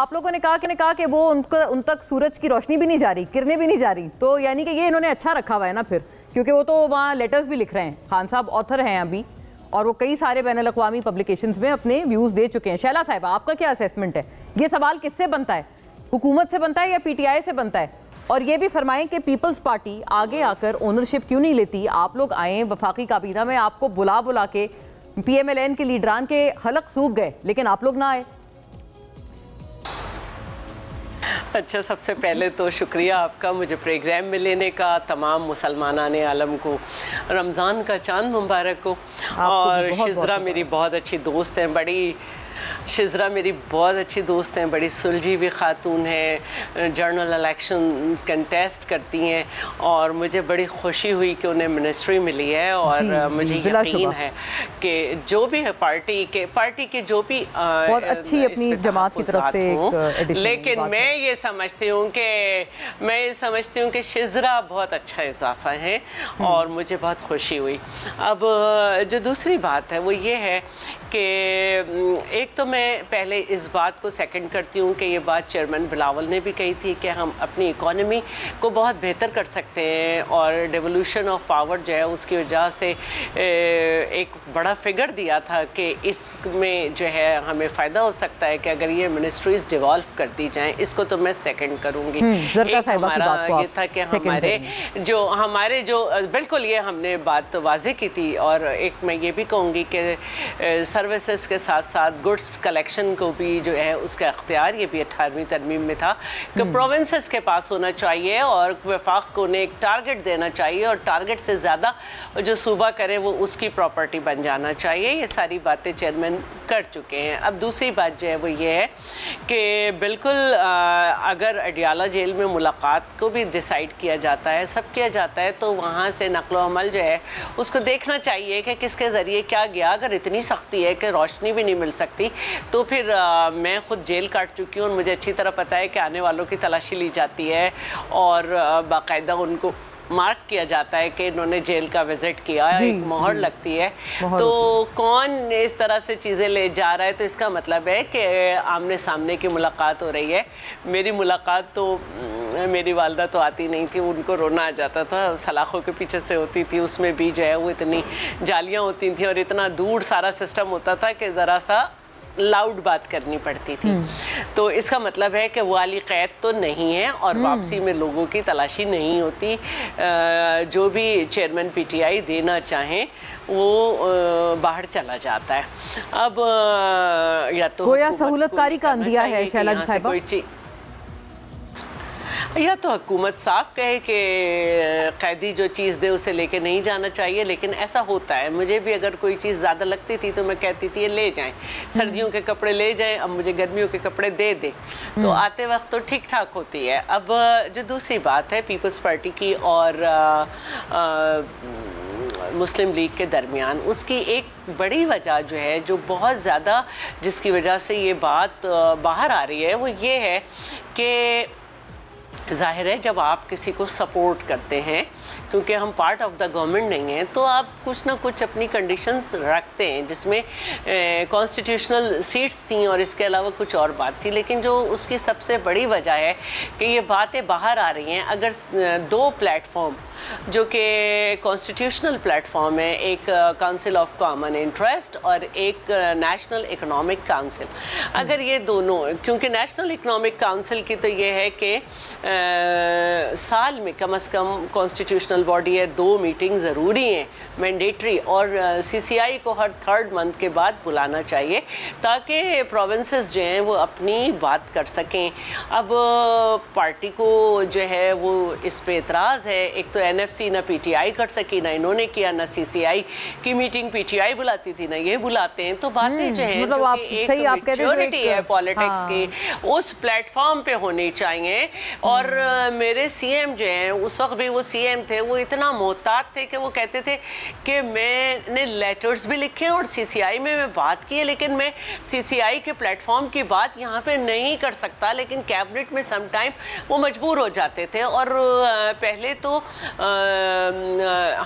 آپ لوگوں نے کہا کہ وہ ان تک سورج کی روشنی بھی نہیں جا رہی، کرنیں بھی نہیں جا رہی، تو یعنی کہ یہ انہوں نے اچھا رکھا ہوا ہے نا پھر، کیونکہ وہ تو وہاں لیٹرز بھی لکھ رہے ہیں، خان صاحب آتھر ہیں ابھی، اور وہ کئی سارے بین الاقوامی پبلیکیشنز میں اپنے ویوز دے چکے ہیں۔ شیلا صاحبہ، آپ کا کیا اسیسمنٹ ہے؟ یہ سوال کس سے بنتا ہے؟ حکومت سے بنتا ہے یا پی ٹی آئی سے بنتا ہے؟ اور یہ بھی فرمائیں کہ پیپلز پارٹی آگے آ کر اونرشپ کیوں نہیں لیتی؟ آپ لوگ آئیں وفاقی کابینہ میں، آپ کو بلا کے پی ایم ایل این کے لیڈران کے حلق سوکھ گئے، لیکن آپ لوگ نہ آئے۔ اچھا، سب سے پہلے تو شکریہ آپ کا مجھے پروگرام میں لینے کا، تمام مسلمانان عالم کو رمضان کا چاند مبارک ہو۔ اور شزرا میری بہت اچھی دوست ہیں، بڑی سلجھی بھی خاتون ہیں، جنرل الیکشن کنٹیسٹ کرتی ہیں، اور مجھے بڑی خوشی ہوئی کہ انہیں منسٹری ملی ہے، اور مجھے یقین ہے کہ جو بھی ہے پارٹی کے جو بھی بہت اچھی اپنی جماعت کی طرف سے، لیکن میں یہ سمجھتی ہوں کہ شزرا بہت اچھا اضافہ ہے، اور مجھے بہت خوشی ہوئی۔ اب جو دوسری بات ہے وہ یہ ہے کہ ایک تو میں پہلے اس بات کو سیکنڈ کرتی ہوں کہ یہ بات چیئرمین بلاول نے بھی کہی تھی کہ ہم اپنی اکانومی کو بہت بہتر کر سکتے ہیں، اور ڈیولوشن آف پاور جو ہے اس کی وجہ سے ایک بڑا فگر دیا تھا کہ اس میں جو ہے ہمیں فائدہ ہو سکتا ہے کہ اگر یہ منسٹریز ڈیوالو کر دی جائیں۔ اس کو تو میں سیکنڈ کروں گی۔ ایک ہمارا یہ تھا کہ ہمارے جو بالکل یہ ہم نے بات واضح کی تھی، اور ایک میں یہ بھی کہوں گی کہ سروسز کے ساتھ ساتھ گڈس کلیکشن کو بھی جو ہے اس کا اختیار، یہ بھی 18ویں ترمیم میں تھا کہ پروونسز کے پاس ہونا چاہیے، اور وفاق کو انہیں ایک ٹارگٹ دینا چاہیے، اور ٹارگٹ سے زیادہ جو صوبہ کرے وہ اس کی پراپرٹی بن جانا چاہیے۔ یہ ساری باتیں چیئرمین کر چکے ہیں۔ اب دوسری بات جو ہے وہ یہ ہے کہ بالکل اگر اڈیالہ جیل میں ملاقات کو بھی ڈیسائیڈ کیا جاتا ہے، سب کیا جاتا ہے، تو وہاں سے نقل و حمل جو ہے اس کو دیکھنا چاہیے کہ کس کے ذریعے کیا گیا۔ اگر اتنی سختی ہے کہ روشنی بھی نہیں مل سکتی، تو پھر میں خود جیل کاٹ چکی ہوں، اور مجھے اچھی طرح پتہ ہے کہ آنے والوں کی تلاشی لی جاتی ہے، اور باقاعدہ ان کو مارک کیا جاتا ہے کہ انہوں نے جیل کا وزٹ کیا، ایک مہر لگتی ہے۔ تو کون اس طرح سے چیزیں لے جا رہا ہے، تو اس کا مطلب ہے کہ آمنے سامنے کی ملاقات ہو رہی ہے۔ میری ملاقات تو میری والدہ تو آتی نہیں تھی، ان کو رونا آ جاتا تھا، سلاخوں کے پیچھے سے ہوتی تھی، اس میں بھی جو ہے وہ اتنی جالیاں ہوتی تھیں، اور اتنا دور سارا سسٹم ہوتا تھا کہ ذرا سا لاؤڈ بات کرنی پڑتی تھی۔ تو اس کا مطلب ہے کہ وہ والی قید تو نہیں ہے، اور واپسی میں لوگوں کی تلاشی نہیں ہوتی۔ جو بھی چیئرمین پی ٹی آئی دینا چاہیں وہ باہر چلا جاتا ہے۔ اب یا تو گویا سہولت کاری کا اندیا ہے شیلا صاحبہ، یا تو حکومت صاف کہے کہ قیدی جو چیز دے اسے لے کے نہیں جانا چاہیے، لیکن ایسا ہوتا ہے۔ مجھے بھی اگر کوئی چیز زیادہ لگتی تھی تو میں کہتی تھی یہ لے جائیں، سردیوں کے کپڑے لے جائیں، اب مجھے گرمیوں کے کپڑے دے دیں، تو آتے وقت تو ٹھیک ٹھاک ہوتی ہے۔ اب جو دوسری بات ہے پیپلز پارٹی کی اور مسلم لیگ کے درمیان، اس کی ایک بڑی وجہ جو ہے، جو بہت زیادہ جس کی وجہ سے یہ بات باہر آ رہی ہے، وہ یہ ہے کہ ظاہر ہے جب آپ کسی کو سپورٹ کرتے ہیں، کیونکہ ہم پارٹ آف دا گورنمنٹ نہیں ہیں، تو آپ کچھ نہ کچھ اپنی کنڈیشنز رکھتے ہیں، جس میں کانسٹیٹیوشنل سیٹس تھیں اور اس کے علاوہ کچھ اور بات تھی۔ لیکن جو اس کی سب سے بڑی وجہ ہے کہ یہ باتیں باہر آ رہی ہیں، اگر دو پلیٹ فارم جو کہ کانسٹیٹیوشنل پلیٹ فارم ہے، ایک کاؤنسل آف کامن انٹرسٹ اور ایک نیشنل اکنامک کاؤنسل، اگر یہ دونوں، کیونکہ نیشنل اکنامک کاؤنسل کی تو یہ ہے کہ سال میں کم از کم کانسٹیٹیوشنل باڈی ہے 2 میٹنگ ضروری ہیں، مینڈیٹری، اور سی سی آئی کو ہر 3rd منتھ کے بعد بلانا چاہیے تاکہ پروونسز جو ہیں وہ اپنی بات کر سکیں۔ اب پارٹی کو جو ہے وہ اس پہ اعتراض ہے، ایک تو این ایف سی نہ پی ٹی آئی کر سکی، نہ انہوں نے کیا، نہ سی سی آئی کی میٹنگ پی ٹی آئی بلاتی تھی، نہ یہ بلاتے ہیں۔ تو باتیں جو ہیں جو کہ ایک میچورٹی ہے پالیٹکس کی، اس پلیٹ فارم پہ ہونی چاہیے۔ اور میرے سی ایم جو ہیں، اس وقت بھی وہ سی ایم تھے، وہ اتنا محتاط تھے کہ وہ کہتے تھے کہ میں نے لیٹرز بھی لکھے اور سی سی آئی میں بات کی ہے، لیکن میں سی سی آئی کے پلیٹ فارم کی بات یہاں پہ نہیں کر سکتا، لیکن کیبنٹ میں سم ٹائم وہ مجبور ہو جاتے تھے۔ اور پہلے تو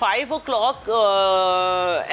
5 o'clock